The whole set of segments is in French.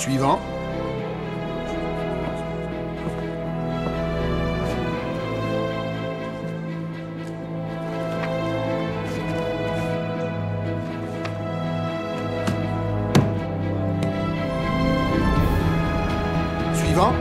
Suivant. Suivant.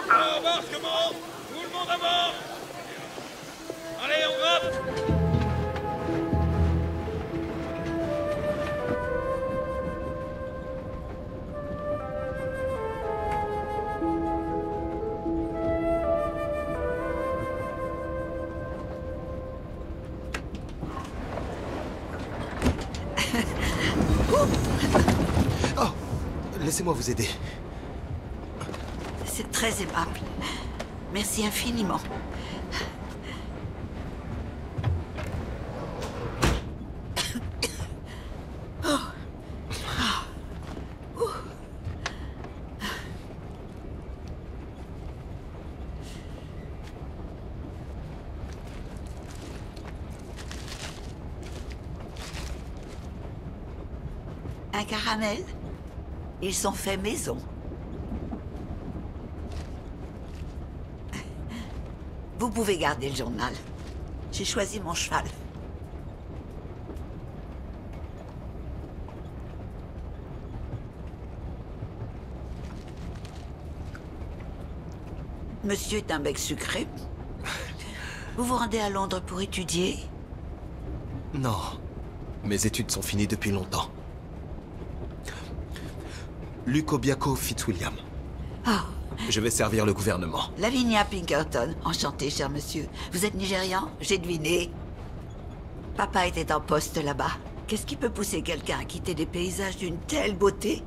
Embarquement! Tout le monde à bord! Allez, on grappe! Oh, laissez-moi vous aider. C'est très aimable. Merci infiniment. Un caramel? Ils sont faits maison. Vous pouvez garder le journal. J'ai choisi mon cheval. Monsieur est un bec sucré. Vous vous rendez à Londres pour étudier? Non. Mes études sont finies depuis longtemps. Luc Obiako Fitzwilliam. Ah, Je vais servir le gouvernement. Lavinia Pinkerton. Enchanté, cher monsieur. Vous êtes nigérian? J'ai deviné. Papa était en poste là-bas. Qu'est-ce qui peut pousser quelqu'un à quitter des paysages d'une telle beauté?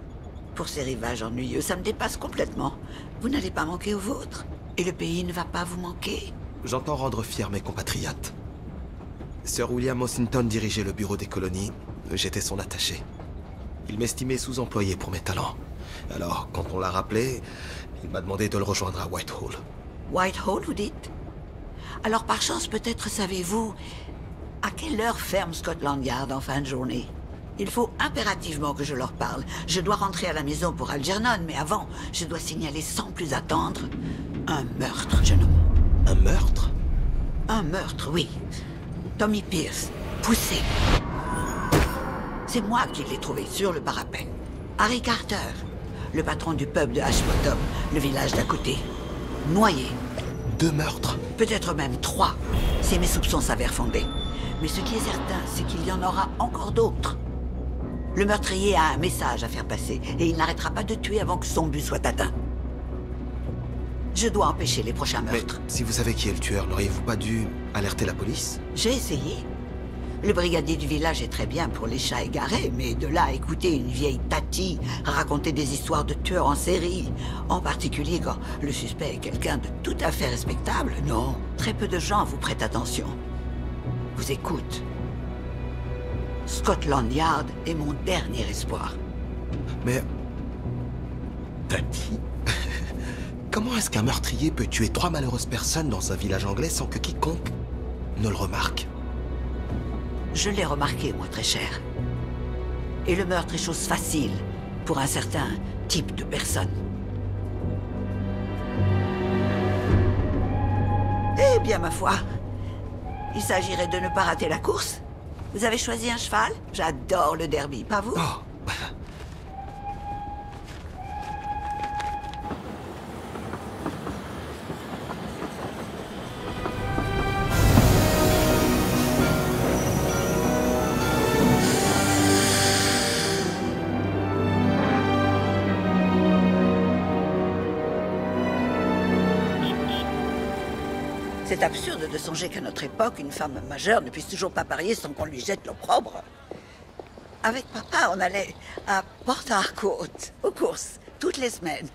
Pour ces rivages ennuyeux, ça me dépasse complètement. Vous n'allez pas manquer aux vôtres. Et le pays ne va pas vous manquer. J'entends rendre fiers mes compatriotes. Sir William Ossington dirigeait le bureau des colonies. J'étais son attaché. Il m'estimait sous-employé pour mes talents. Alors, quand on l'a rappelé, il m'a demandé de le rejoindre à Whitehall. Whitehall, vous dites? Alors, par chance, peut-être savez-vous à quelle heure ferme Scotland Yard en fin de journée? Il faut impérativement que je leur parle. Je dois rentrer à la maison pour Algernon, mais avant, je dois signaler sans plus attendre un meurtre, jeune homme. Un meurtre? Un meurtre, oui. Tommy Pierce, poussé. C'est moi qui l'ai trouvé sur le parapet. Harry Carter, le patron du pub de Ashbottom, le village d'à côté. Noyé. 2 meurtres? Peut-être même 3, si mes soupçons s'avèrent fondés. Mais ce qui est certain, c'est qu'il y en aura encore d'autres. Le meurtrier a un message à faire passer, et il n'arrêtera pas de tuer avant que son but soit atteint. Je dois empêcher les prochains Mais meurtres. si vous savez qui est le tueur, n'auriez-vous pas dû alerter la police? J'ai essayé. Le brigadier du village est très bien pour les chats égarés, mais de là à écouter une vieille tati raconter des histoires de tueurs en série, en particulier quand le suspect est quelqu'un de tout à fait respectable, non. Très peu de gens vous prêtent attention. Vous écoutent. Scotland Yard est mon dernier espoir. Mais... Tati? Comment est-ce qu'un meurtrier peut tuer 3 malheureuses personnes dans un village anglais sans que quiconque ne le remarque? Je l'ai remarqué, moi, très cher. Et le meurtre est chose facile pour un certain type de personne. Eh bien, ma foi, il s'agirait de ne pas rater la course. Vous avez choisi un cheval? J'adore le derby, pas vous? Oh. C'est absurde de songer qu'à notre époque, une femme majeure ne puisse toujours pas parier sans qu'on lui jette l'opprobre. Avec papa, on allait à Port Harcourt, aux courses. toutes les semaines.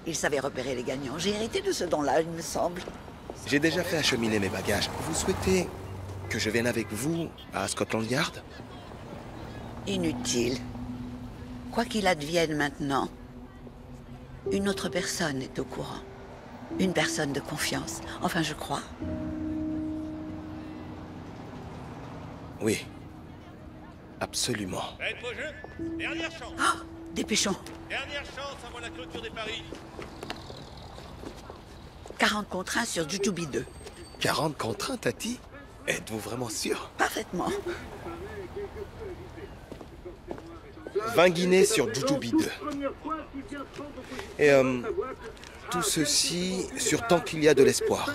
Il savait repérer les gagnants. J'ai hérité de ce don-là, il me semble. J'ai déjà fait acheminer mes bagages. Vous souhaitez que je vienne avec vous à Scotland Yard? Inutile. Quoi qu'il advienne maintenant, une autre personne est au courant. Une personne de confiance. Enfin, je crois. Oui. Absolument. Prête au jeu? Dernière chance. Ah, dépêchons. Dernière chance avant la clôture des paris. 40 contre 1 sur Jujubee 2. 40 contre 1, Tati? Êtes-vous vraiment sûr? Parfaitement. 20 guinées sur Jujubee 2. Et tout ceci sur tant qu'il y a de l'espoir.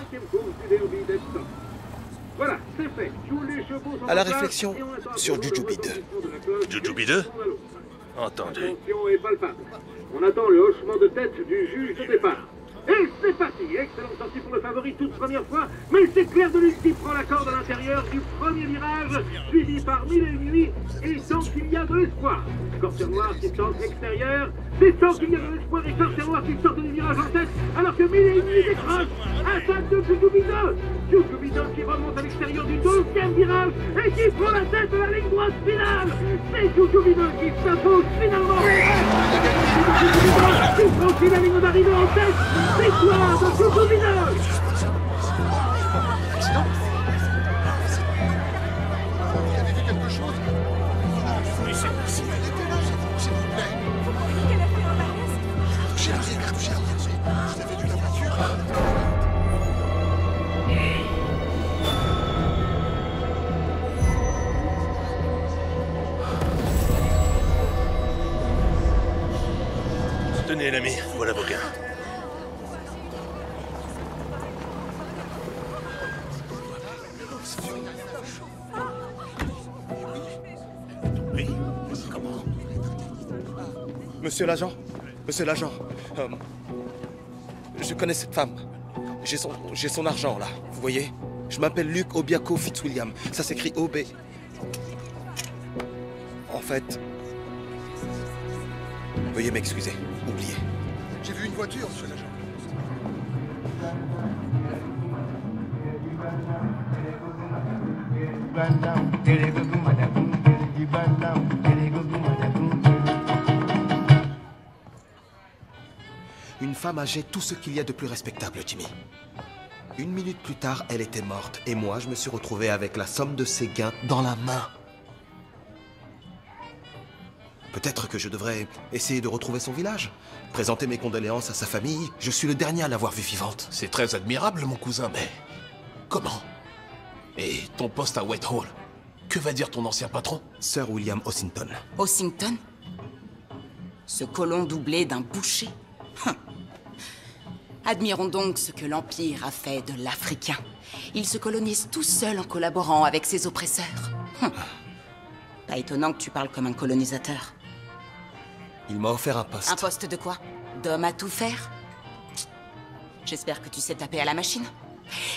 À la réflexion sur Jujubee 2. Jujubee 2? Entendu. L'attention est palpable. On attend le hochement de tête du juge de départ. Et c'est parti. Excellente sortie pour le favori toute première fois, mais c'est Clair de Lune qui prend la corde à l'intérieur du premier virage, suivi par Mille et une nuits, et tant qu'il y a de l'espoir. Corsair Noir qui tente l'extérieur, c'est tant qu'il y a de l'espoir, et Corsair Noir qui sort du virage en tête, alors que Mille et une nuits décroche. Attaque de Jujubee 2. Jujubee 2 qui remonte à l'extérieur du deuxième virage, et qui prend la tête de la ligne droite finale. C'est Jujubee 2 qui s'impose finalement. Qui franchit la ligne d'arrivée en tête. Victoire de Jujubee 2. Tenez, l'ami, voilà vos gains. Oui, comment? Monsieur l'agent, je connais cette femme. J'ai son argent, là, vous voyez? Je m'appelle Luke Obiako Fitzwilliam. Ça s'écrit O-B... En fait... Veuillez m'excuser, oubliez. J'ai vu une voiture, monsieur l'agent. Une femme âgée, tout ce qu'il y a de plus respectable, Jimmy. Une minute plus tard, elle était morte, et moi, je me suis retrouvé avec la somme de ses gains dans la main. Peut-être que je devrais essayer de retrouver son village, présenter mes condoléances à sa famille. Je suis le dernier à l'avoir vue vivante. C'est très admirable, mon cousin, mais... comment? Et ton poste à Whitehall? Que va dire ton ancien patron? Sir William Ossington. Ossington? Ce colon doublé d'un boucher? Admirons donc ce que l'Empire a fait de l'Africain. Il se colonise tout seul en collaborant avec ses oppresseurs. Pas étonnant que tu parles comme un colonisateur. Il m'a offert un poste. Un poste de quoi? D'homme à tout faire? J'espère que tu sais taper à la machine.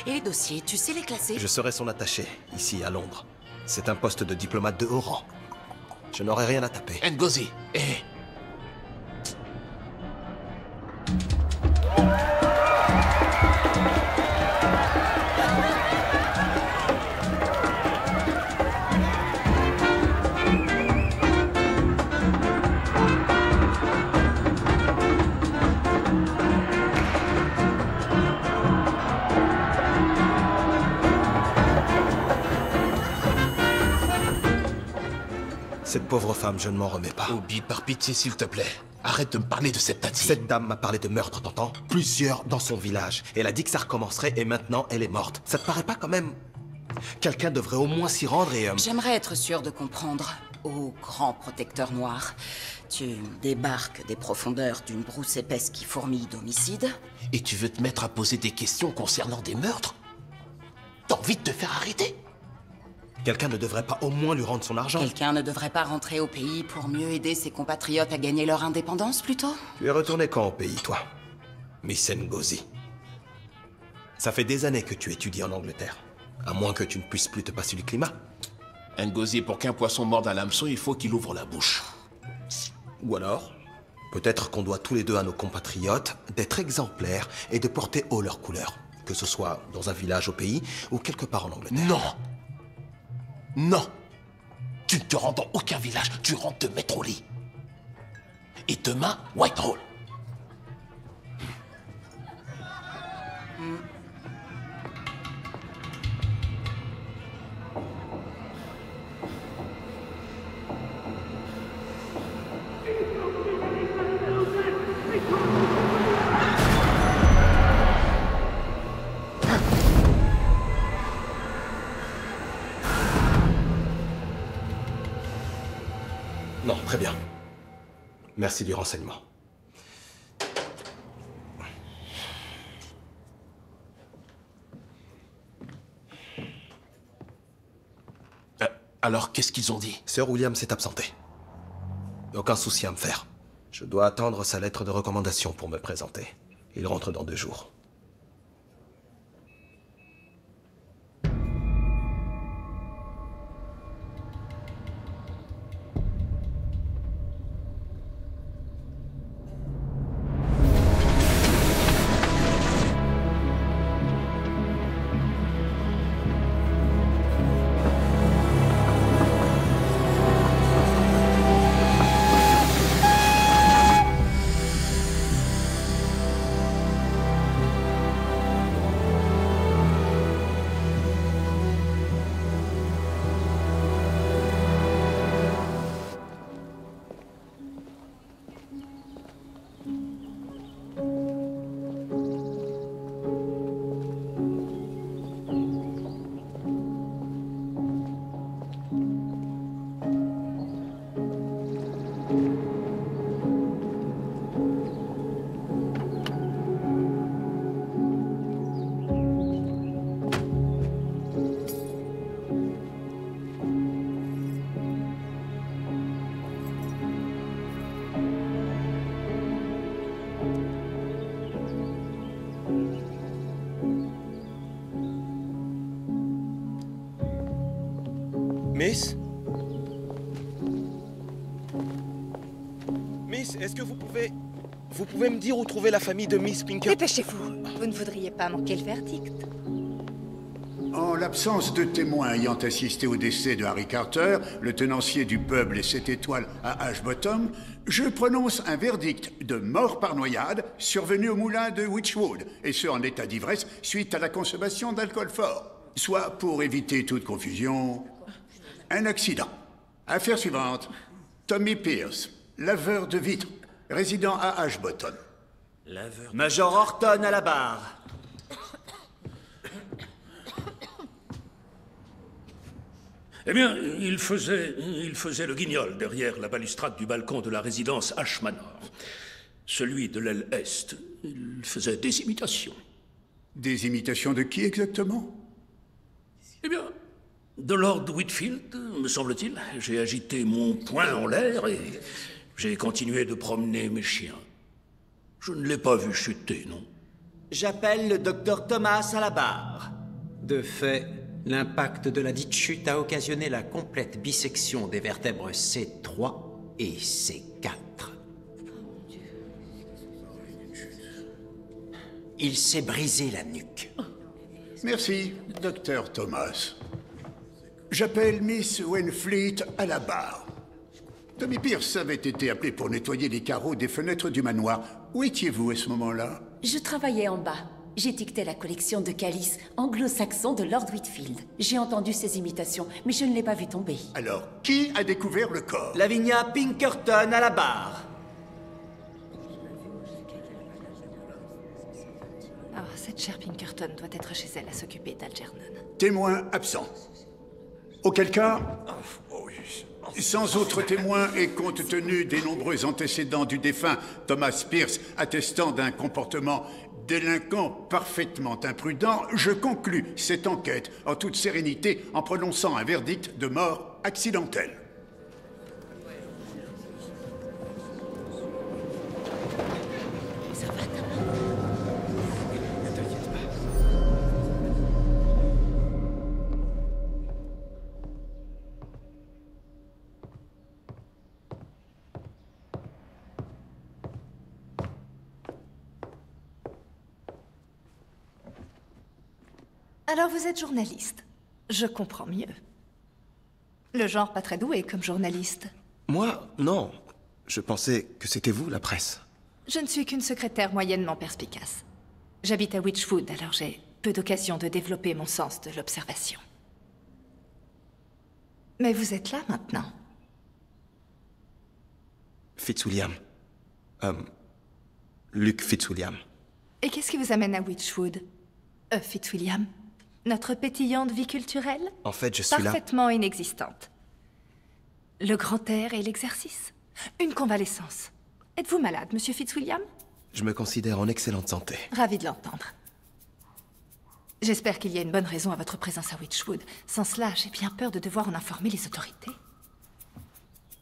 Et les dossiers, tu sais les classer? Je serai son attaché, ici à Londres. C'est un poste de diplomate de haut rang. Je n'aurai rien à taper. Ngozi, Cette pauvre femme, je ne m'en remets pas. Obi, par pitié, s'il te plaît. Arrête de me parler de cette Tati. Cette dame m'a parlé de meurtre, t'entends? Plusieurs dans son village. Elle a dit que ça recommencerait et maintenant elle est morte. Ça te paraît pas quand même? Quelqu'un devrait au moins s'y rendre et... J'aimerais être sûr de comprendre. Ô grand protecteur noir, tu débarques des profondeurs d'une brousse épaisse qui fourmille d'homicides. Et tu veux te mettre à poser des questions concernant des meurtres? T'as envie de te faire arrêter? Quelqu'un ne devrait pas au moins lui rendre son argent? Quelqu'un ne devrait pas rentrer au pays pour mieux aider ses compatriotes à gagner leur indépendance, plutôt? Tu es retourné quand au pays, toi, Miss Ngozi? Ça fait des années que tu étudies en Angleterre. À moins que tu ne puisses plus te passer du climat. Ngozi, pour qu'un poisson morde à l'hameçon, il faut qu'il ouvre la bouche. Ou alors, Peut-être qu'on doit tous les deux à nos compatriotes d'être exemplaires et de porter haut leurs couleurs. Que ce soit dans un village au pays ou quelque part en Angleterre. Non! Non! Tu ne te rends dans aucun village, tu rentres te mettre au lit. Et demain, Whitehall. Non, très bien. Merci du renseignement. Alors, qu'est-ce qu'ils ont dit? Sir William s'est absenté. Aucun souci à me faire. Je dois attendre sa lettre de recommandation pour me présenter. Il rentre dans 2 jours. Miss? Miss, est-ce que vous pouvez me dire où trouver la famille de Miss Pinkerton? Dépêchez-vous, vous ne voudriez pas manquer le verdict. En l'absence de témoins ayant assisté au décès de Harry Carter, le tenancier du pub Les 7 étoiles à Ashbottom, je prononce un verdict de mort par noyade survenu au moulin de Witchwood, et ce en état d'ivresse suite à la consommation d'alcool fort. Soit, pour éviter toute confusion, un accident. Affaire suivante. Tommy Pierce, laveur de vitres, résident à Ashbottom. Major Horton à la barre. Eh bien, il faisait le guignol derrière la balustrade du balcon de la résidence Ashmanor. Celui de l'aile Est. Il faisait des imitations. Des imitations de qui exactement? Eh bien, de Lord Whitfield, me semble-t-il. J'ai agité mon poing en l'air et j'ai continué de promener mes chiens. Je ne l'ai pas vu chuter, non. J'appelle le docteur Thomas à la barre. De fait, l'impact de la dite chute a occasionné la complète bisection des vertèbres C3 et C4. Il s'est brisé la nuque. Merci, docteur Thomas. J'appelle Miss Wainfleet à la barre. Tommy Pierce avait été appelé pour nettoyer les carreaux des fenêtres du manoir. Où étiez-vous à ce moment-là? Je travaillais en bas. J'étiquetais la collection de calices anglo-saxons de Lord Whitfield. J'ai entendu ses imitations, mais je ne l'ai pas vu tomber. Alors, qui a découvert le corps? Lavinia Pinkerton à la barre. Ah, cette chère Pinkerton doit être chez elle à s'occuper d'Algernon. Témoin absent. Auquel cas, sans autre témoin et compte tenu des nombreux antécédents du défunt Thomas Pierce attestant d'un comportement délinquant parfaitement imprudent, je conclus cette enquête en toute sérénité en prononçant un verdict de mort accidentelle. Alors vous êtes journaliste. Je comprends mieux. Le genre pas très doué comme journaliste. Moi, non. Je pensais que c'était vous, la presse. Je ne suis qu'une secrétaire moyennement perspicace. J'habite à Witchwood, alors j'ai peu d'occasion de développer mon sens de l'observation. Mais vous êtes là maintenant. Fitzwilliam. Luke Fitzwilliam. Et qu'est-ce qui vous amène à Witchwood, Fitzwilliam? Notre pétillante vie culturelle? En fait, je suis là... Parfaitement inexistante. Le grand air et l'exercice. Une convalescence. Êtes-vous malade, monsieur Fitzwilliam? Je me considère en excellente santé. Ravi de l'entendre. J'espère qu'il y a une bonne raison à votre présence à Witchwood. Sans cela, j'ai bien peur de devoir en informer les autorités.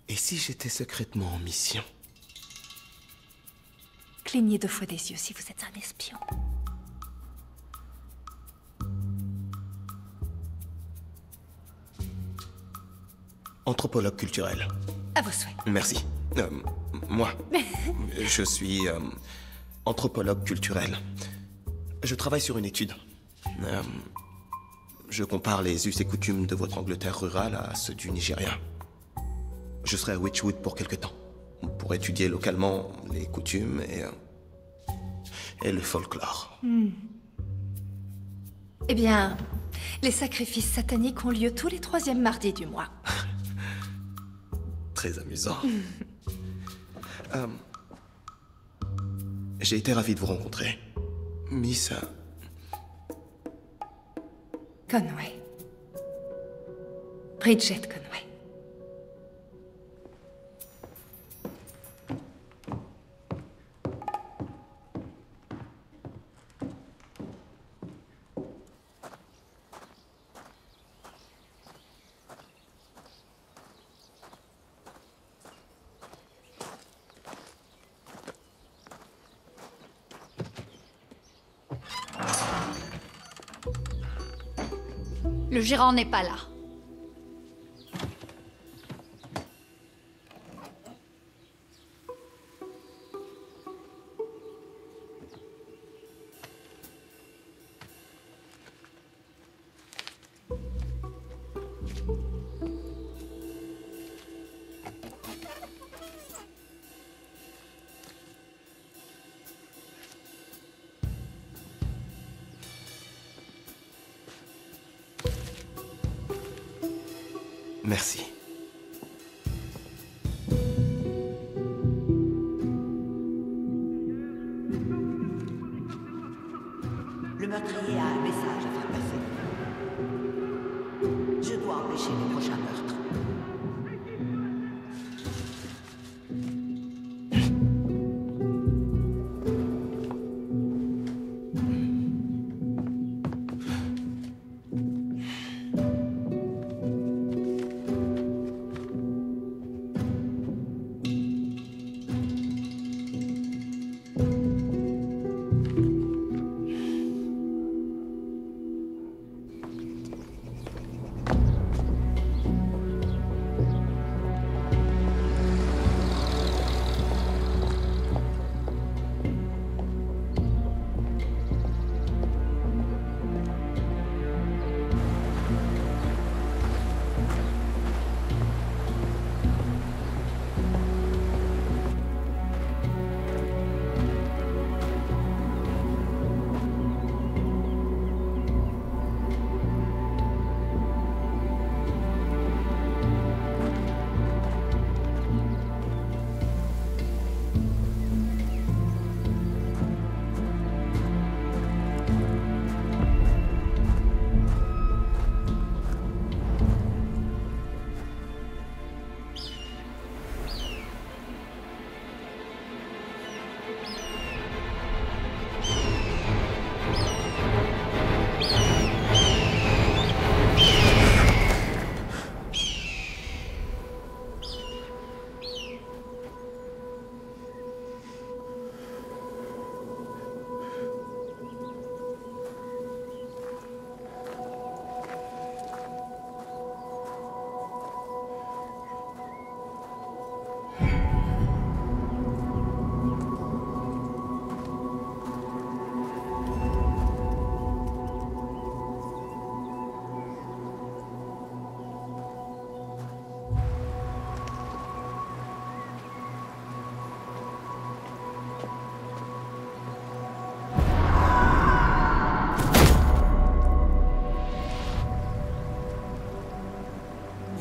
Et si j'étais secrètement en mission? Clignez 2 fois des yeux si vous êtes un espion. Anthropologue culturel. À vos souhaits. Merci. Moi, je suis anthropologue culturel. Je travaille sur une étude. Je compare les us et coutumes de votre Angleterre rurale à ceux du Nigeria. Je serai à Witchwood pour quelque temps, pour étudier localement les coutumes et le folklore. Eh bien, les sacrifices sataniques ont lieu tous les 3e mardis du mois. Très amusant. J'ai été ravi de vous rencontrer. Miss... Conway. Bridget Conway. Le gérant n'est pas là. Merci. Le meurtrier a un message à faire passer. Je dois empêcher les prochains meurtres.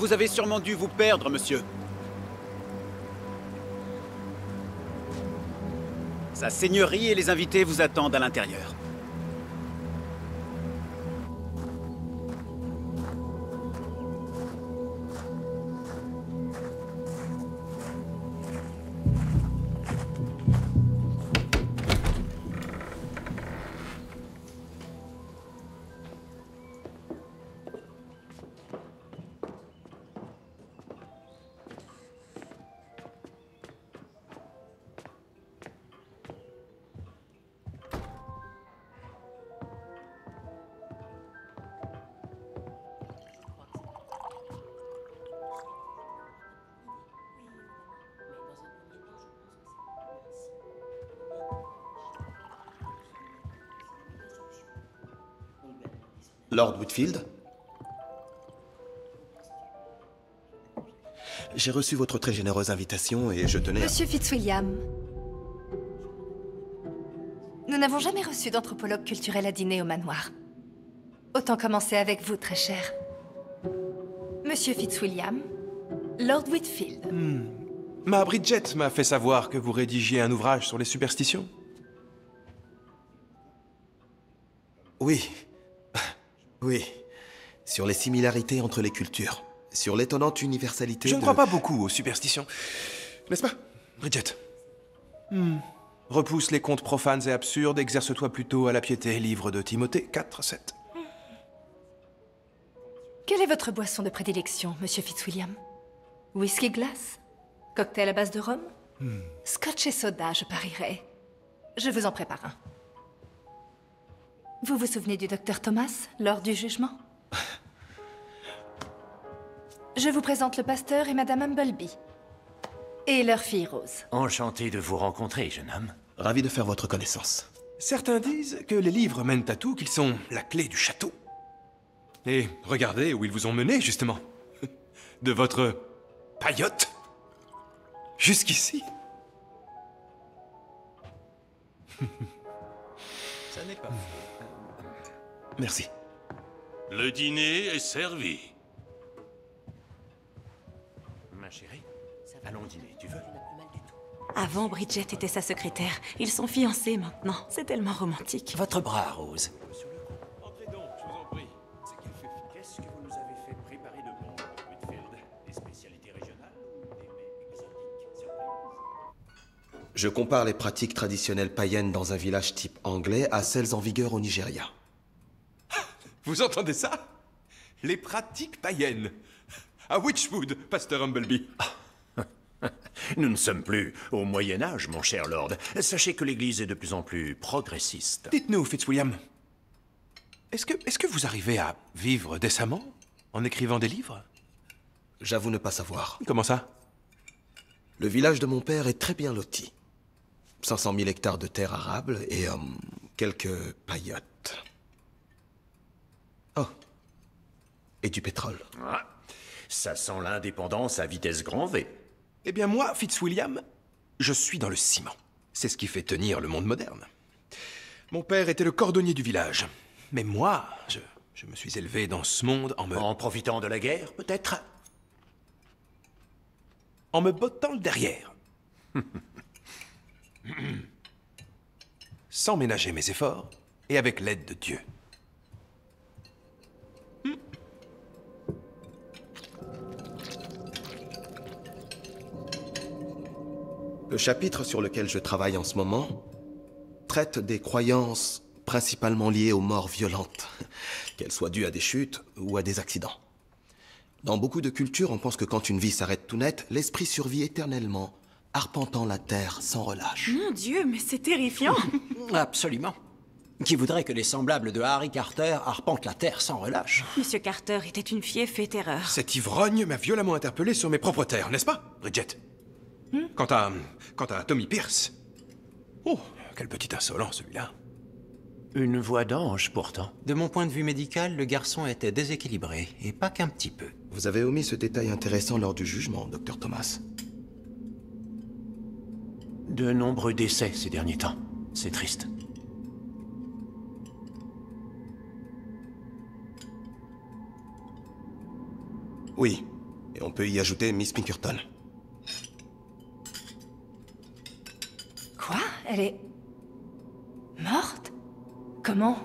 Vous avez sûrement dû vous perdre, monsieur. Sa seigneurie et les invités vous attendent à l'intérieur. Lord Whitfield? J'ai reçu votre très généreuse invitation et je tenais à... Monsieur Fitzwilliam, nous n'avons jamais reçu d'anthropologue culturel à dîner au manoir. Autant commencer avec vous, très cher. Monsieur Fitzwilliam, Lord Whitfield. Ma Bridget m'a fait savoir que vous rédigiez un ouvrage sur les superstitions. Oui. Oui. Sur les similarités entre les cultures. Sur l'étonnante universalité Je ne crois pas beaucoup aux superstitions. N'est-ce pas, Bridget? Repousse les contes profanes et absurdes, exerce-toi plutôt à la piété. Livre de Timothée 4:7. Quelle est votre boisson de prédilection, Monsieur Fitzwilliam? Whisky glace? Cocktail à base de rhum? Scotch et soda, je parierais. Je vous en prépare un. Vous vous souvenez du docteur Thomas, lors du jugement? Je vous présente le pasteur et Madame Humbleby. Et leur fille Rose. Enchanté de vous rencontrer, jeune homme. Ravi de faire votre connaissance. Certains disent que les livres mènent à tout, qu'ils sont la clé du château. Et regardez où ils vous ont mené, justement. De votre paillote jusqu'ici. Ça n'est pas faux. Merci. Le dîner est servi. Ma chérie, allons dîner, tu veux? Avant, Bridget était sa secrétaire. Ils sont fiancés maintenant. C'est tellement romantique. Votre bras, Rose. Entrez donc, je vous en prie. Qu'est-ce que vous nous avez fait préparer de bon, Whitfield? Des spécialités régionales ou des mets exotiques surprises? Je compare les pratiques traditionnelles païennes dans un village type anglais à celles en vigueur au Nigeria. Vous entendez ça? Les pratiques païennes. À Witchwood, pasteur Humbleby. Nous ne sommes plus au Moyen-Âge, mon cher Lord. Sachez que l'Église est de plus en plus progressiste. Dites-nous, Fitzwilliam, est-ce que vous arrivez à vivre décemment en écrivant des livres? J'avoue ne pas savoir. Comment ça? Le village de mon père est très bien loti. 500 000 hectares de terres arables et quelques paillotes. Oh. Et du pétrole. Ah, ça sent l'indépendance à vitesse grand V. Eh bien moi, Fitzwilliam, je suis dans le ciment. C'est ce qui fait tenir le monde moderne. Mon père était le cordonnier du village. Mais moi, je me suis élevé dans ce monde En profitant de la guerre, peut-être? En me bottant le derrière. Sans ménager mes efforts et avec l'aide de Dieu. Le chapitre sur lequel je travaille en ce moment traite des croyances principalement liées aux morts violentes, qu'elles soient dues à des chutes ou à des accidents. Dans beaucoup de cultures, on pense que quand une vie s'arrête tout net, l'esprit survit éternellement, arpentant la terre sans relâche. Mon Dieu, mais c'est terrifiant. Absolument. Qui voudrait que les semblables de Harry Carter arpentent la terre sans relâche? Monsieur Carter était une fièvre et terreur. Cet ivrogne m'a violemment interpellé sur mes propres terres, n'est-ce pas, Bridget? Quant à Tommy Pierce... Oh, quel petit insolent, celui-là. Une voix d'ange, pourtant. De mon point de vue médical, le garçon était déséquilibré, et pas qu'un petit peu. Vous avez omis ce détail intéressant lors du jugement, Dr. Thomas. De nombreux décès ces derniers temps. C'est triste. Oui, Et on peut y ajouter Miss Pinkerton. Quoi? Elle est... morte? Comment?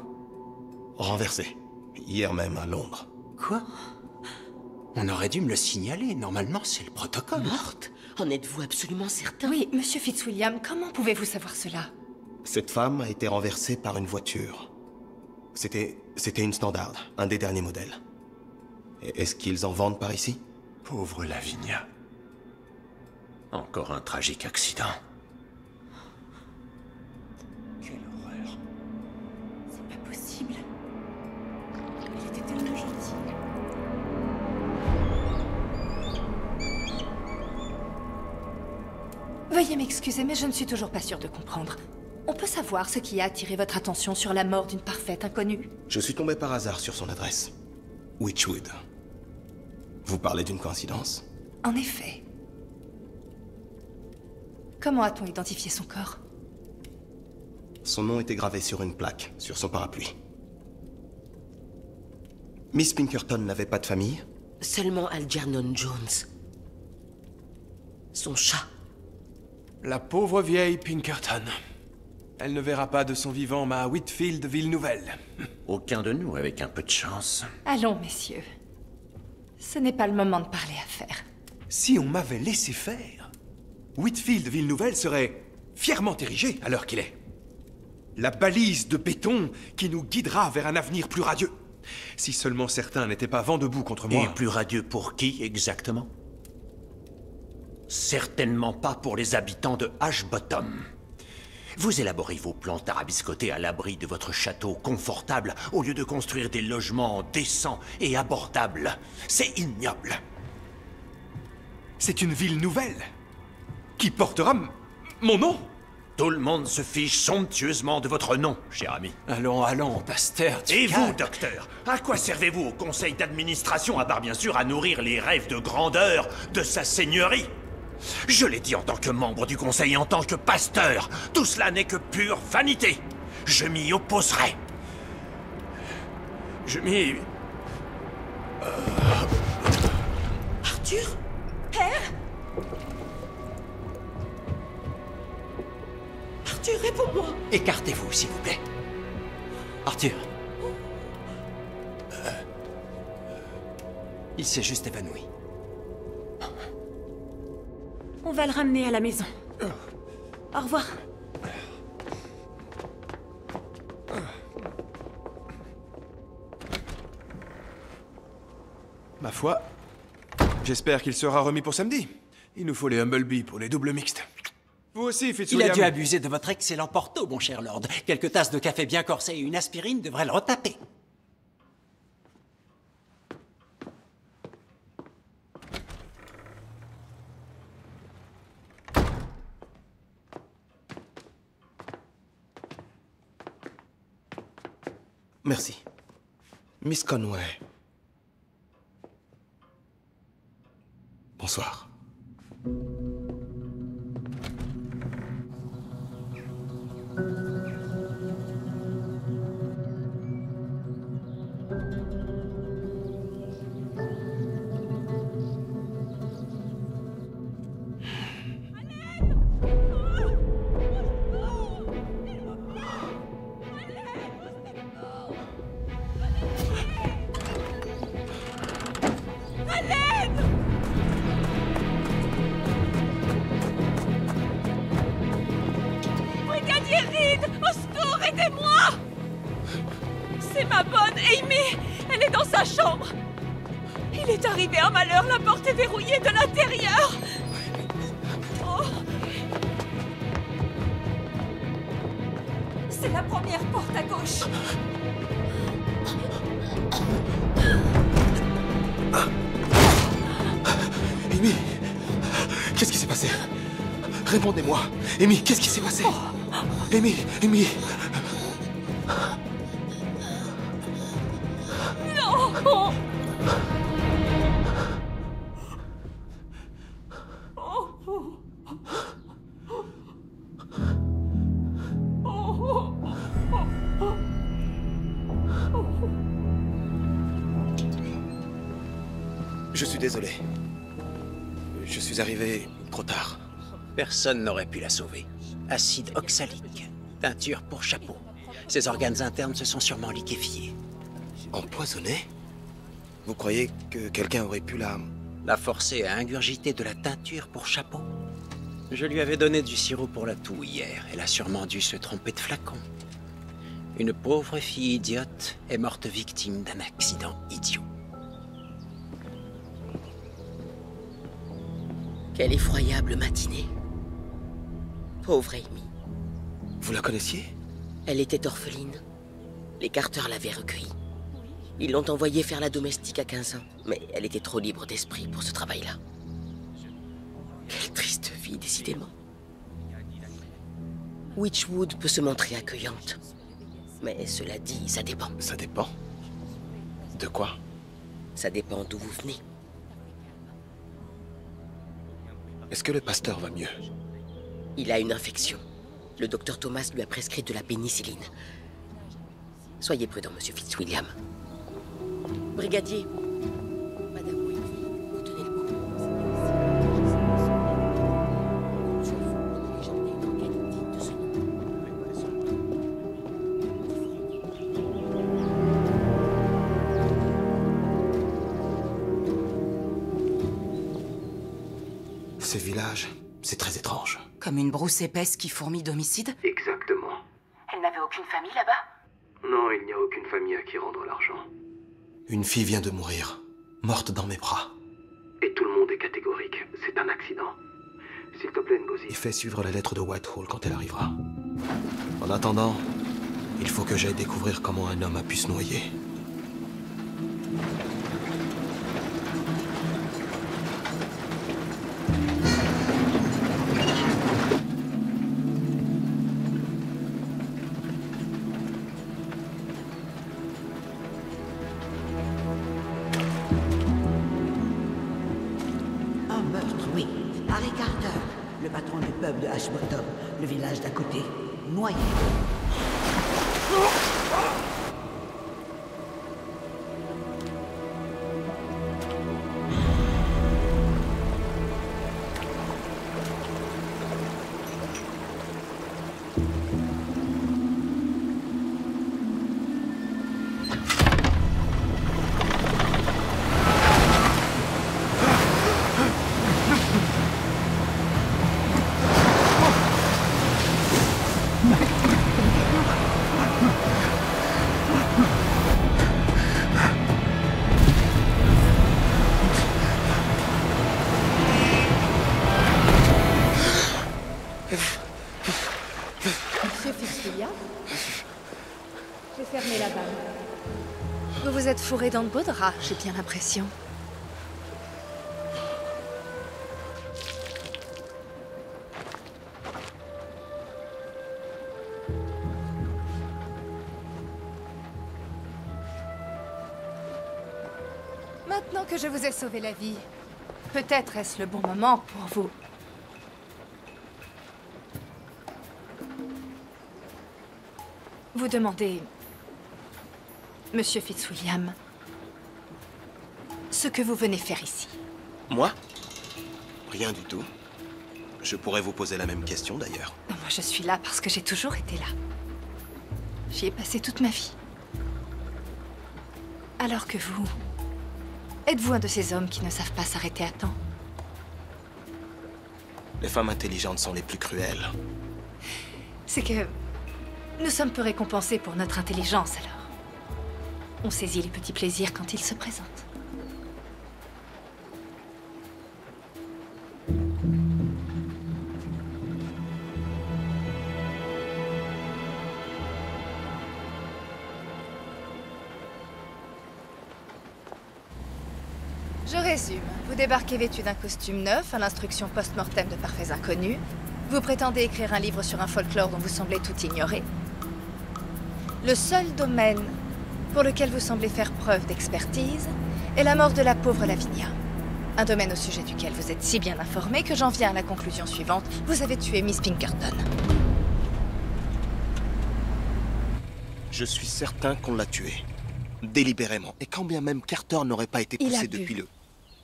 Renversée. Hier même à Londres. Quoi? On aurait dû me le signaler. Normalement, c'est le protocole. Morte? En êtes-vous absolument certain? Oui, monsieur Fitzwilliam, comment pouvez-vous savoir cela? Cette femme a été renversée par une voiture. C'était une Standard, un des derniers modèles. Est-ce qu'ils en vendent par ici? Pauvre Lavinia. Encore un tragique accident. Quelle horreur. C'est pas possible. Elle était tellement gentille. Veuillez m'excuser, mais je ne suis toujours pas sûre de comprendre. On peut savoir ce qui a attiré votre attention sur la mort d'une parfaite inconnue? Je suis tombé par hasard sur son adresse. Witchwood. Vous parlez d'une coïncidence? En effet. Comment a-t-on identifié son corps? Son nom était gravé sur une plaque, sur son parapluie. Miss Pinkerton n'avait pas de famille? Seulement Algernon Jones. Son chat. La pauvre vieille Pinkerton. Elle ne verra pas de son vivant ma Whitfield Ville-Nouvelle. Aucun de nous avec un peu de chance. Allons, messieurs. Ce n'est pas le moment de parler affaires. Si on m'avait laissé faire, Whitfield Ville-Nouvelle serait fièrement érigée à l'heure qu'il est. La balise de béton qui nous guidera vers un avenir plus radieux. Si seulement certains n'étaient pas vent debout contre moi. Et plus radieux pour qui, exactement? Certainement pas pour les habitants de Ashbottom. Vous élaborez vos plans tarabiscotés à l'abri de votre château confortable au lieu de construire des logements décents et abordables. C'est ignoble. C'est une ville nouvelle qui portera mon nom. Tout le monde se fiche somptueusement de votre nom, cher ami. Allons, pasteur. Et vous, docteur, à quoi servez-vous au conseil d'administration, à part bien sûr à nourrir les rêves de grandeur de sa seigneurie? Je l'ai dit en tant que membre du conseil et en tant que pasteur, tout cela n'est que pure vanité. Je m'y opposerai. Arthur? Père? Arthur, réponds-moi. Écartez-vous, s'il vous plaît. Arthur. Il s'est juste évanoui. On va le ramener à la maison. Au revoir. Ma foi, j'espère qu'il sera remis pour samedi. Il nous faut les Humblebee pour les doubles mixtes. Vous aussi, Fitzwilliam. Il a dû abuser de votre excellent porto, mon cher Lord. Quelques tasses de café bien corsées et une aspirine devraient le retaper. Merci. Miss Conway. Bonsoir. La porte est verrouillée de l'intérieur. Oh. C'est la première porte à gauche. Amy, qu'est-ce qui s'est passé? Répondez-moi. Amy, qu'est-ce qui s'est passé? Amy. Non. Je suis désolé. suis arrivé trop tard. Personne n'aurait pu la sauver. Acide oxalique, teinture pour chapeau. Ses organes internes se sont sûrement liquéfiés. Empoisonné? Vous croyez que quelqu'un aurait pu la forcer à ingurgiter de la teinture pour chapeau? Je lui avais donné du sirop pour la toux hier. Elle a sûrement dû se tromper de flacon. Une pauvre fille idiote est morte victime d'un accident idiot. Quelle effroyable matinée. Pauvre Amy. Vous la connaissiez? Elle était orpheline. Les Carter l'avaient recueillie. Ils l'ont envoyée faire la domestique à 15 ans, mais elle était trop libre d'esprit pour ce travail-là. Quelle triste vie, décidément. Witchwood peut se montrer accueillante. Mais cela dit, ça dépend. Ça dépend? De quoi? Ça dépend d'où vous venez. Est-ce que le pasteur va mieux? Il a une infection. Le docteur Thomas lui a prescrit de la pénicilline. Soyez prudent, monsieur Fitzwilliam. Brigadier. Madame Wakefield, vous tenez le coup. Ce village, c'est très étrange. Comme une brousse épaisse qui fourmille d'homicides? Exactement. Elle n'avait aucune famille là-bas? Non, il n'y a aucune famille à qui rendre l'argent. Une fille vient de mourir, morte dans mes bras. Et tout le monde est catégorique, c'est un accident. S'il te plaît, Ngozi. Il fait suivre la lettre de Whitehall quand elle arrivera. En attendant, il faut que j'aille découvrir comment un homme a pu se noyer. De Ashbottom, le village d'à côté, noyé. Vous êtes fourré dans de beaux draps, j'ai bien l'impression. Maintenant que je vous ai sauvé la vie, peut-être est-ce le bon moment pour vous. Vous demandez, Monsieur Fitzwilliam, ce que vous venez faire ici. Moi? Rien du tout. Je pourrais vous poser la même question d'ailleurs. Moi, je suis là parce que j'ai toujours été là. J'y ai passé toute ma vie. Alors que vous... êtes-vous un de ces hommes qui ne savent pas s'arrêter à temps? Les femmes intelligentes sont les plus cruelles. C'est que... nous sommes peu récompensés pour notre intelligence, alors. On saisit les petits plaisirs quand ils se présentent. Je résume. Vous débarquez vêtu d'un costume neuf, à l'instruction post-mortem de parfaits inconnus. Vous prétendez écrire un livre sur un folklore dont vous semblez tout ignorer. Le seul domaine pour lequel vous semblez faire preuve d'expertise est la mort de la pauvre Lavinia. Un domaine au sujet duquel vous êtes si bien informé que j'en viens à la conclusion suivante. Vous avez tué Miss Pinkerton. Je suis certain qu'on l'a tué. Délibérément. Et quand bien même Carter n'aurait pas été poussé depuis le...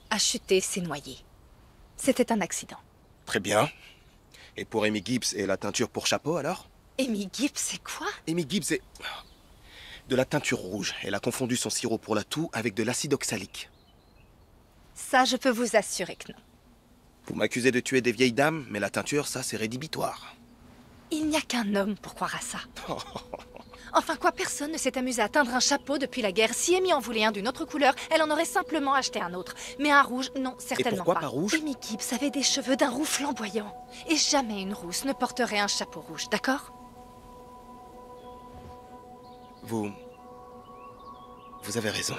a chuté, s'est noyé. C'était un accident. Très bien. Et pour Amy Gibbs et la teinture pour chapeau, alors? Amy Gibbs, c'est quoi? Amy Gibbs est... de la teinture rouge. Elle a confondu son sirop pour la toux avec de l'acide oxalique. Ça, je peux vous assurer que non. Vous m'accusez de tuer des vieilles dames, mais la teinture, ça, c'est rédhibitoire. Il n'y a qu'un homme pour croire à ça. Enfin quoi, personne ne s'est amusé à teindre un chapeau depuis la guerre. Si Amy en voulait un d'une autre couleur, elle en aurait simplement acheté un autre. Mais un rouge, non, certainement pourquoi pas. pas rouge? Amy Gibbs avait des cheveux d'un roux flamboyant. Et jamais une rousse ne porterait un chapeau rouge, d'accord? Vous avez raison.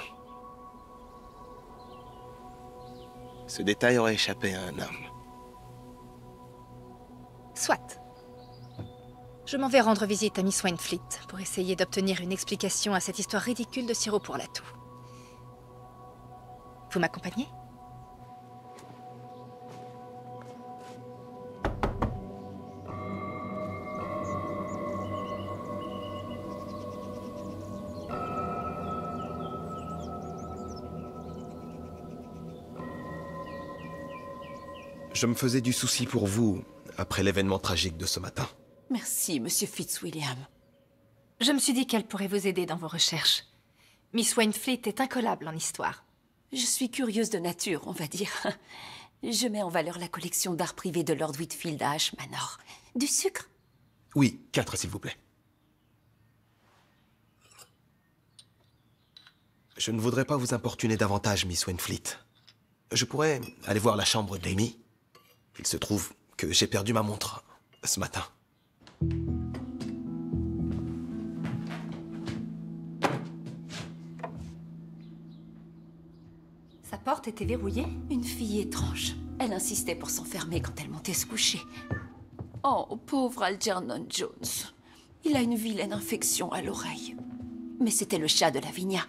Ce détail aurait échappé à un homme. Soit. Je m'en vais rendre visite à Miss Wainfleet pour essayer d'obtenir une explication à cette histoire ridicule de sirop pour la toux. Vous m'accompagnez? Je me faisais du souci pour vous après l'événement tragique de ce matin. Merci, Monsieur Fitzwilliam. Je me suis dit qu'elle pourrait vous aider dans vos recherches. Miss Wainfleet est incollable en histoire. Je suis curieuse de nature, on va dire. Je mets en valeur la collection d'art privé de Lord Whitfield à Ash Manor. Du sucre? Oui, 4 s'il vous plaît. Je ne voudrais pas vous importuner davantage, Miss Wainfleet. Je pourrais aller voir la chambre d'Amy. Il se trouve que j'ai perdu ma montre ce matin. Sa porte était verrouillée? Une fille étrange. Elle insistait pour s'enfermer quand elle montait se coucher. Oh, pauvre Algernon Jones. Il a une vilaine infection à l'oreille. Mais c'était le chat de Lavinia.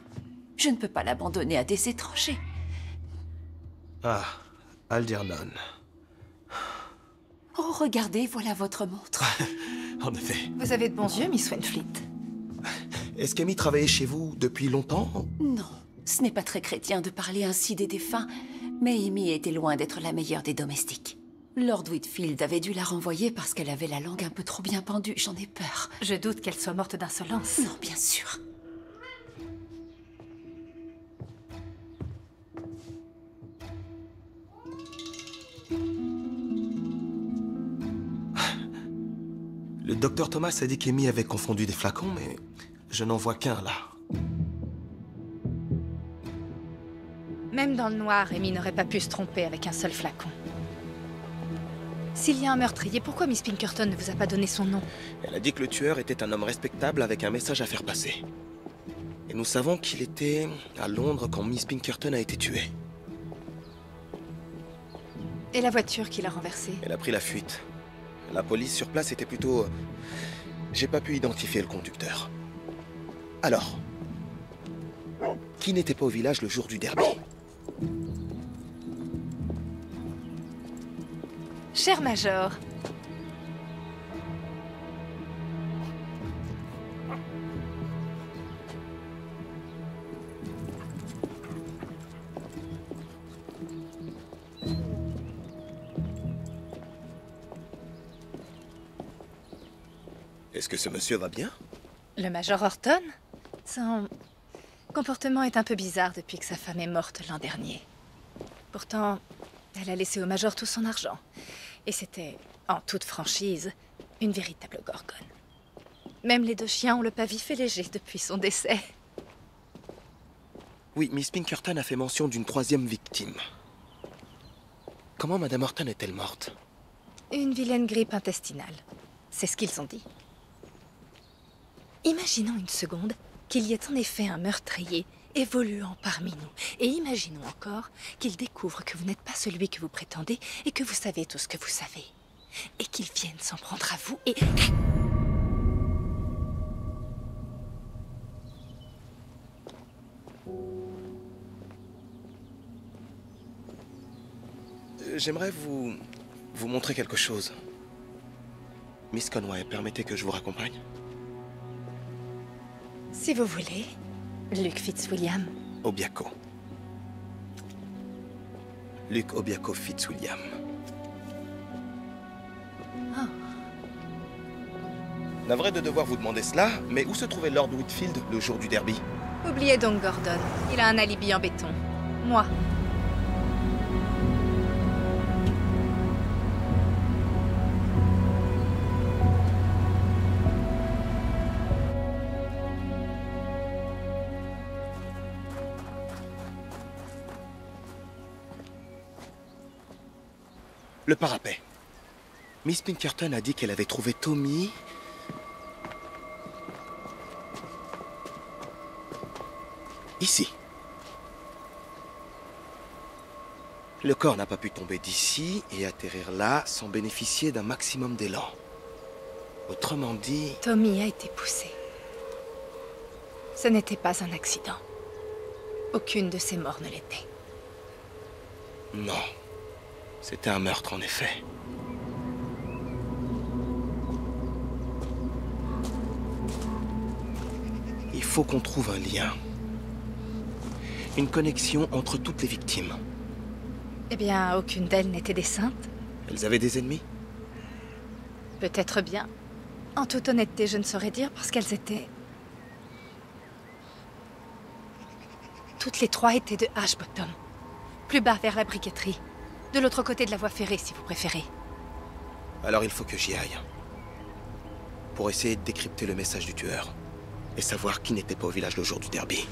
Je ne peux pas l'abandonner à des étrangers. Ah, Algernon. Oh, regardez, voilà votre montre. En effet. Vous avez de bons yeux, Miss Wainfleet. Est-ce qu'Amy travaillait chez vous depuis longtemps? Non, ce n'est pas très chrétien de parler ainsi des défunts, mais Amy était loin d'être la meilleure des domestiques. Lord Whitfield avait dû la renvoyer parce qu'elle avait la langue un peu trop bien pendue, j'en ai peur. Je doute qu'elle soit morte d'insolence. Non, bien sûr. Le docteur Thomas a dit qu'Amy avait confondu des flacons, mais je n'en vois qu'un là. Même dans le noir, Amy n'aurait pas pu se tromper avec un seul flacon. S'il y a un meurtrier, pourquoi Miss Pinkerton ne vous a pas donné son nom? Elle a dit que le tueur était un homme respectable avec un message à faire passer. Et nous savons qu'il était à Londres quand Miss Pinkerton a été tuée. Et la voiture qui l'a renversée? Elle a pris la fuite. La police sur place était plutôt... J'ai pas pu identifier le conducteur. Alors, qui n'était pas au village le jour du derby? Cher Major, Est-ce que ce monsieur va bien? le Major Horton? Son comportement est un peu bizarre depuis que sa femme est morte l'an dernier. Pourtant, elle a laissé au Major tout son argent. Et c'était, en toute franchise, une véritable gorgone. Même les deux chiens ont le pas vif et léger depuis son décès. Oui, Miss Pinkerton a fait mention d'une 3e victime. Comment Madame Horton est-elle morte? Une vilaine grippe intestinale. C'est ce qu'ils ont dit. Imaginons une seconde qu'il y ait en effet un meurtrier évoluant parmi nous. Et imaginons encore qu'il découvre que vous n'êtes pas celui que vous prétendez et que vous savez tout ce que vous savez. Et qu'il vienne s'en prendre à vous et... J'aimerais vous montrer quelque chose. Miss Conway, permettez que je vous raccompagne? Si vous voulez, Luke Fitzwilliam. Obiaco. Luke Obiaco Fitzwilliam. Navré de devoir vous demander cela, mais où se trouvait Lord Whitfield le jour du derby? Oubliez donc Gordon. Il a un alibi en béton. Moi. Le parapet. Miss Pinkerton a dit qu'elle avait trouvé Tommy... ici. Le corps n'a pas pu tomber d'ici et atterrir là sans bénéficier d'un maximum d'élan. Autrement dit... Tommy a été poussé. Ce n'était pas un accident. Aucune de ces morts ne l'était. Non. C'était un meurtre, en effet. Il faut qu'on trouve un lien. Une connexion entre toutes les victimes. Eh bien, aucune d'elles n'était des saintes. Elles avaient des ennemis? Peut-être bien. En toute honnêteté, je ne saurais dire parce qu'elles étaient... Toutes les trois étaient de Ashbottom. Plus bas vers la briqueterie. De l'autre côté de la voie ferrée, si vous préférez. Alors il faut que j'y aille. Pour essayer de décrypter le message du tueur. Et savoir qui n'était pas au village le jour du derby.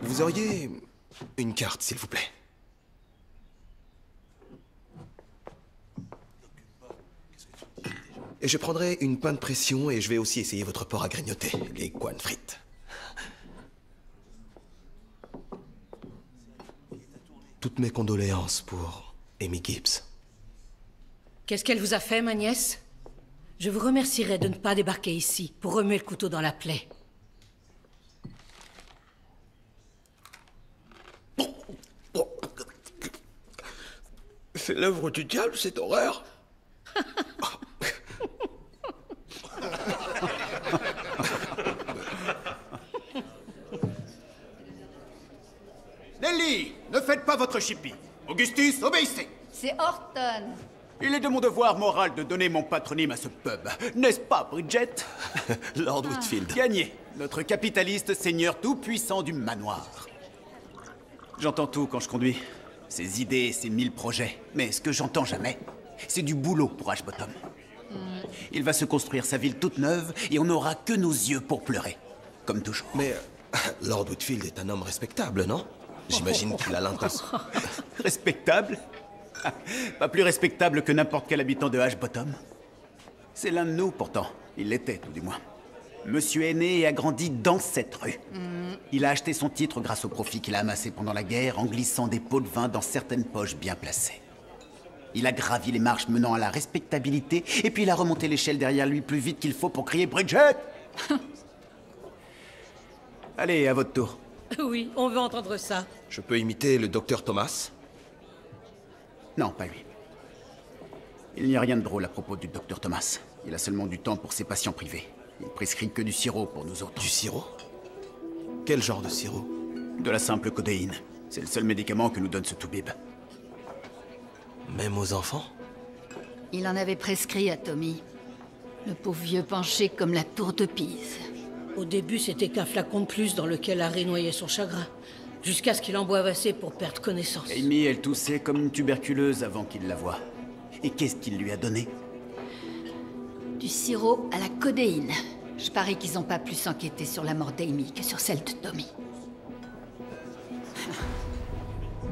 Vous auriez une carte, s'il vous plaît. Et je prendrai une pain de pression et je vais aussi essayer votre porc à grignoter, les guan frites. Toutes mes condoléances pour Amy Gibbs. Qu'est-ce qu'elle vous a fait, ma nièce? Je vous remercierai de ne pas débarquer ici pour remuer le couteau dans la plaie. C'est l'œuvre du diable, cette horreur. Nelly, ne faites pas votre chippie. Augustus, obéissez. C'est Horton. Il est de mon devoir moral de donner mon patronyme à ce pub. N'est-ce pas, Bridget? Lord Whitfield. Gagné. Notre capitaliste seigneur tout-puissant du manoir. J'entends tout quand je conduis. Ses idées, ses 1000 projets. Mais ce que j'entends jamais, c'est du boulot pour Ashbottom. Il va se construire sa ville toute neuve et on n'aura que nos yeux pour pleurer. Comme toujours. Mais Lord Whitfield est un homme respectable, non? J'imagine qu'il a l'intention... Respectable? Pas plus respectable que n'importe quel habitant de Ashbottom. C'est l'un de nous, pourtant. Il l'était, tout du moins. Monsieur est né et a grandi dans cette rue. Il a acheté son titre grâce au profit qu'il a amassé pendant la guerre en glissant des pots de vin dans certaines poches bien placées. Il a gravi les marches menant à la respectabilité et puis il a remonté l'échelle derrière lui plus vite qu'il faut pour crier « Bridget !» Allez, à votre tour. Oui, on veut entendre ça. Je peux imiter le docteur Thomas? Non, pas lui. Il n'y a rien de drôle à propos du docteur Thomas. Il a seulement du temps pour ses patients privés. Il prescrit que du sirop pour nous autres. Du sirop? Quel genre de sirop? De la simple codéine. C'est le seul médicament que nous donne ce toubib. Même aux enfants? Il en avait prescrit à Tommy. Le pauvre vieux penché comme la tour de Pise. Au début, c'était qu'un flacon de plus dans lequel Harry noyait son chagrin. Jusqu'à ce qu'il en boive assez pour perdre connaissance. Amy, elle toussait comme une tuberculeuse avant qu'il la voie. Et qu'est-ce qu'il lui a donné? Du sirop à la codéine. Je parie qu'ils n'ont pas plus enquêté sur la mort d'Amy que sur celle de Tommy.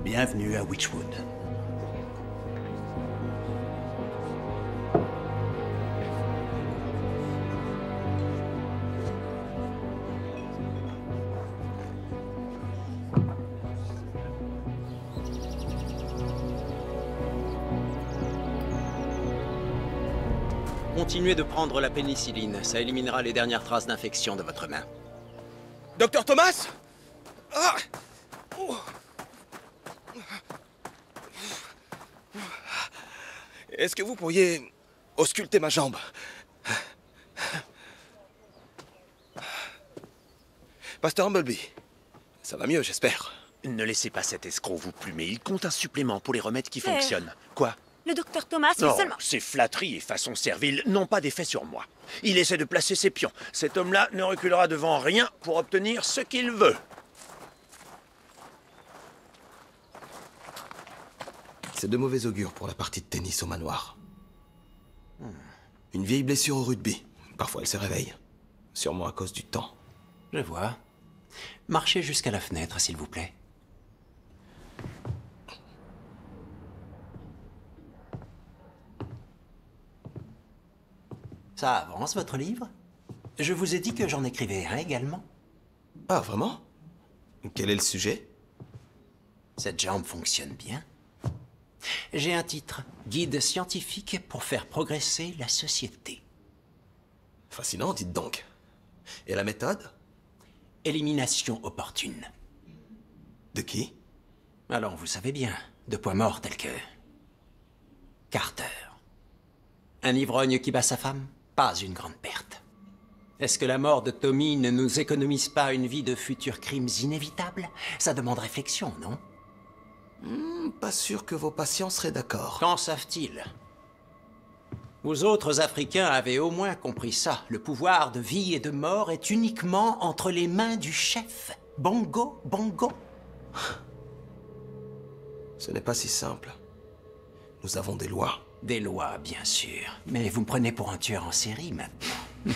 Bienvenue à Witchwood. Continuez de prendre la pénicilline. Ça éliminera les dernières traces d'infection de votre main. Docteur Thomas? Ah! Oh. Est-ce que vous pourriez ausculter ma jambe? Pasteur Humbleby, ça va mieux, j'espère. Ne laissez pas cet escroc vous plumer. Il compte un supplément pour les remèdes qui fonctionnent. Quoi? Le docteur Thomas fait Non, seulement... ces flatteries et façons serviles n'ont pas d'effet sur moi. Il essaie de placer ses pions. Cet homme-là ne reculera devant rien pour obtenir ce qu'il veut. C'est de mauvais augure pour la partie de tennis au manoir. Une vieille blessure au rugby. Parfois elle se réveille. Sûrement à cause du temps. Je vois. Marchez jusqu'à la fenêtre, s'il vous plaît. Ça avance, votre livre? Je vous ai dit que j'en écrivais un également. Ah, vraiment? Quel est le sujet? Cette jambe fonctionne bien. J'ai un titre, Guide scientifique pour faire progresser la société. Fascinant, dites donc. Et la méthode? Élimination opportune. De qui? Alors, vous savez bien, de poids morts tels que... Carter. Un ivrogne qui bat sa femme? Pas une grande perte. Est-ce que la mort de Tommy ne nous économise pas une vie de futurs crimes inévitables? Ça demande réflexion, non? Pas sûr que vos patients seraient d'accord. Qu'en savent-ils? Vous autres Africains avez au moins compris ça. Le pouvoir de vie et de mort est uniquement entre les mains du chef. Bongo, bongo. Ce n'est pas si simple. Nous avons des lois. Des lois, bien sûr. Mais vous me prenez pour un tueur en série, maintenant.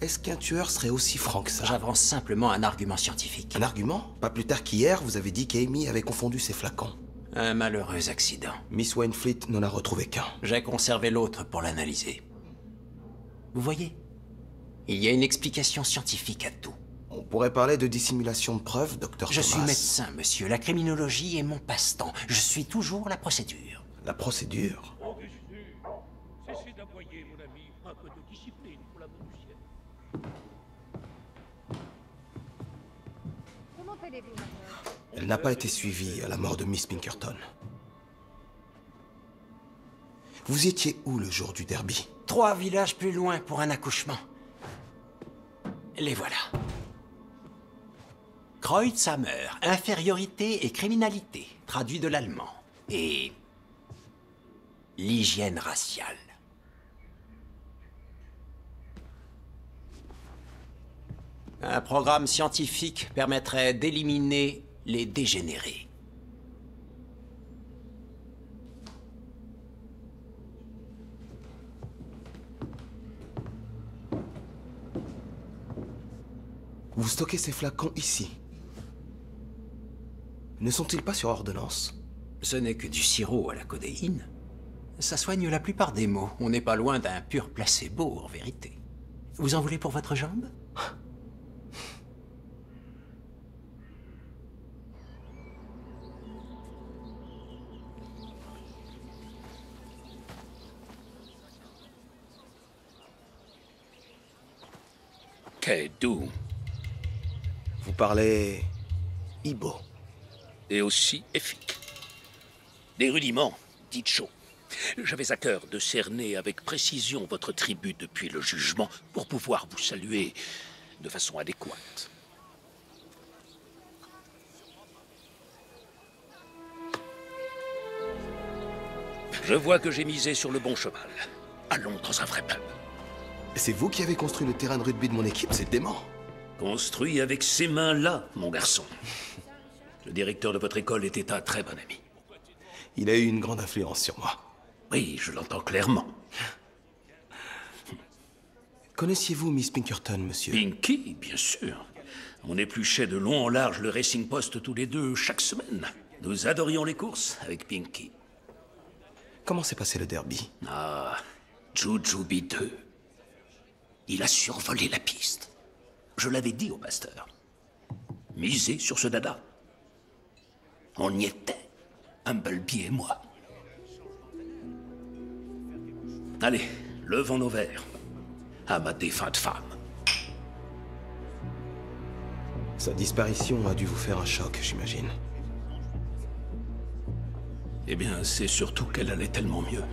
Est-ce qu'un tueur serait aussi franc que ça? J'avance simplement un argument scientifique. Un argument? Pas plus tard qu'hier, vous avez dit qu'Amy avait confondu ses flacons. Un malheureux accident. Miss Wainfleet n'en a retrouvé qu'un. J'ai conservé l'autre pour l'analyser. Vous voyez? Il y a une explication scientifique à tout. On pourrait parler de dissimulation de preuves, docteur Thomas. Je suis médecin, monsieur. La criminologie est mon passe-temps. Je suis toujours la procédure. La procédure? Cessez d'aboyer, mon ami. Un peu de discipline pour l'amour du ciel. Comment allez-vous, mademoiselle? Elle n'a pas été suivie à la mort de Miss Pinkerton. Vous étiez où le jour du derby? 3 villages plus loin pour un accouchement. Les voilà. Kreuzhammer, infériorité et criminalité, traduit de l'allemand. Et... l'hygiène raciale. Un programme scientifique permettrait d'éliminer les dégénérés. Vous stockez ces flacons ici. Ne sont-ils pas sur ordonnance? Ce n'est que du sirop à la codéine. Ça soigne la plupart des maux. On n'est pas loin d'un pur placebo, en vérité. Vous en voulez pour votre jambe? Qu'est doux. Vous parlez... Ibo. Et aussi efficace. Des rudiments, dites chaud. J'avais à cœur de cerner avec précision votre tribut depuis le jugement pour pouvoir vous saluer de façon adéquate. Je vois que j'ai misé sur le bon cheval. Allons dans un vrai pub. C'est vous qui avez construit le terrain de rugby de mon équipe, c'est dément. Construit avec ces mains-là, mon garçon. Le directeur de votre école était un très bon ami. Il a eu une grande influence sur moi. Oui, je l'entends clairement. Connaissiez-vous Miss Pinkerton, monsieur? Pinky, bien sûr. On épluchait de long en large le Racing Post tous les deux chaque semaine. Nous adorions les courses avec Pinky. Comment s'est passé le derby? Ah, Jujubee 2. Il a survolé la piste. Je l'avais dit au pasteur. Misez sur ce dada. On y était, Humbleby et moi. Allez, levons nos verres. À ma défunte femme. Sa disparition a dû vous faire un choc, j'imagine. Eh bien, c'est surtout qu'elle allait tellement mieux.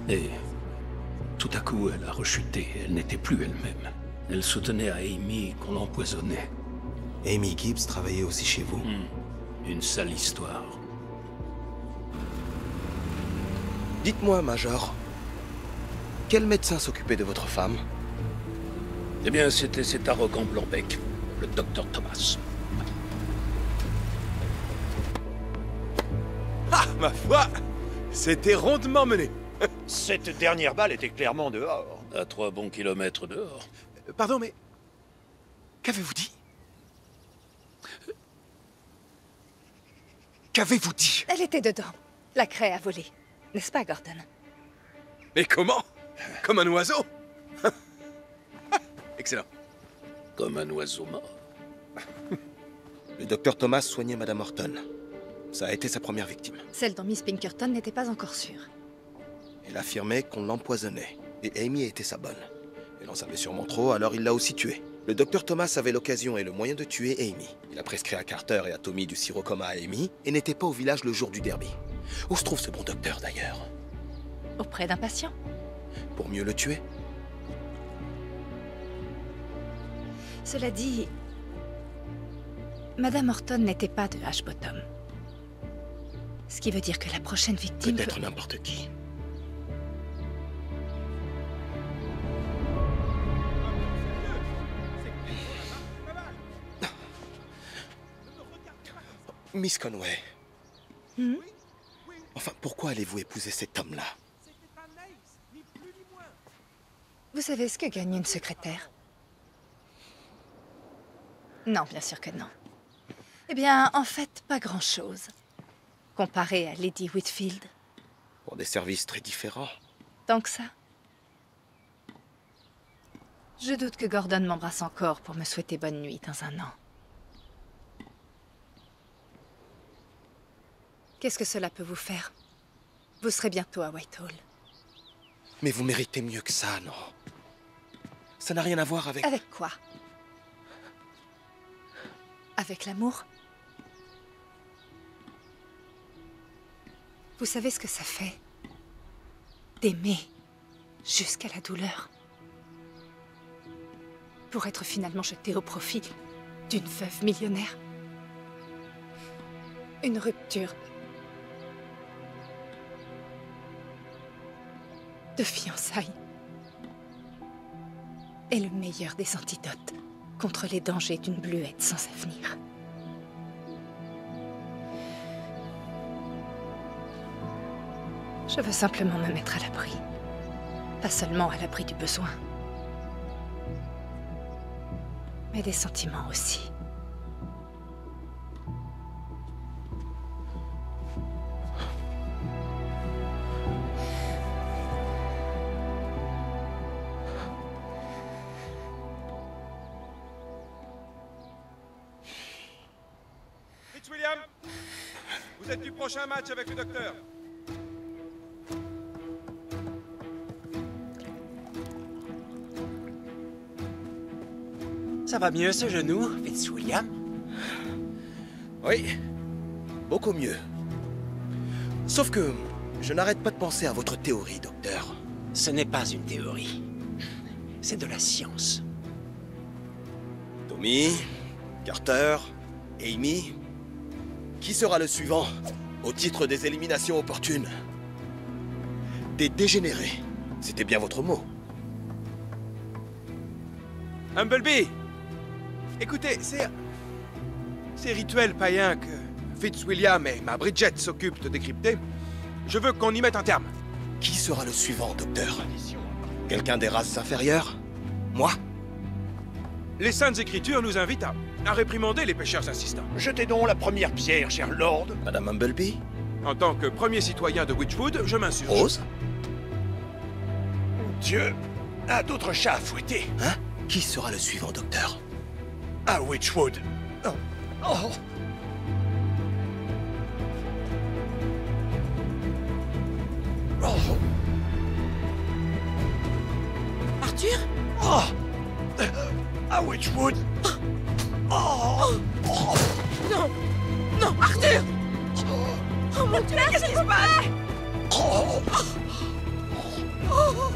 Et tout à coup, elle a rechuté. Elle n'était plus elle-même. Elle soutenait à Amy qu'on l'empoisonnait. Amy Gibbs travaillait aussi chez vous. Une sale histoire. Dites-moi, Major, quel médecin s'occupait de votre femme? Eh bien, c'était cet arrogant blanc-bec, le docteur Thomas. Ah, ma foi, c'était rondement mené. Cette dernière balle était clairement dehors. À 3 bons kilomètres dehors. Pardon, mais... Qu'avez-vous dit? Qu'avez-vous dit? Elle était dedans. La craie a volé. N'est-ce pas, Gordon? Mais comment? Comme un oiseau? Excellent. Comme un oiseau mort. Le docteur Thomas soignait Madame Horton. Ça a été sa première victime. Celle dont Miss Pinkerton n'était pas encore sûre. Elle affirmait qu'on l'empoisonnait. Et Amy était sa bonne. Elle en savait sûrement trop, alors il l'a aussi tuée. Le docteur Thomas avait l'occasion et le moyen de tuer Amy. Il a prescrit à Carter et à Tommy du sirocoma à Amy et n'était pas au village le jour du derby. Où se trouve ce bon docteur, d'ailleurs? Auprès d'un patient. Pour mieux le tuer? Cela dit, Madame Horton n'était pas de Ashbottom. Ce qui veut dire que la prochaine victime... Peut-être n'importe qui. Miss Conway. Enfin, pourquoi allez-vous épouser cet homme-là? Vous savez ce que gagne une secrétaire? Non, bien sûr que non. Eh bien, en fait, pas grand-chose. Comparé à Lady Whitfield. Pour des services très différents. Tant que ça. Je doute que Gordon m'embrasse encore pour me souhaiter bonne nuit dans un an. Qu'est-ce que cela peut vous faire? Vous serez bientôt à Whitehall. Mais vous méritez mieux que ça, non? Ça n'a rien à voir avec... Avec quoi? Avec l'amour? Vous savez ce que ça fait? D'aimer jusqu'à la douleur. Pour être finalement jeté au profit d'une veuve millionnaire. Une rupture de fiançailles est le meilleur des antidotes contre les dangers d'une bluette sans avenir. Je veux simplement me mettre à l'abri. Pas seulement à l'abri du besoin, mais des sentiments aussi. Fitzwilliam, vous êtes du prochain match avec le docteur. Ça va mieux ce genou, Fitzwilliam? Oui, beaucoup mieux. Sauf que je n'arrête pas de penser à votre théorie, docteur. Ce n'est pas une théorie. C'est de la science. Tommy, Carter, Amy... Qui sera le suivant, au titre des éliminations opportunes? Des dégénérés. C'était bien votre mot. Humblebee! Écoutez, ces rituels païens que Fitzwilliam et ma Bridget s'occupent de décrypter, je veux qu'on y mette un terme. Qui sera le suivant, docteur? Quelqu'un des races inférieures? Moi? Les Saintes Écritures nous invitent à réprimander les pécheurs insistants. Jetez donc la première pierre, cher Lord. Madame Humblebee? En tant que premier citoyen de Witchwood, je m'insurge. Rose? Dieu a d'autres chats à fouetter. Hein? Qui sera le suivant, docteur? À Witchwood. Oh. Oh. Oh. Arthur? Oh! À Witchwood! Oh! Non! Non, Arthur! Oh mon Dieu, qu'est-ce qui se passe? Oh! Oh!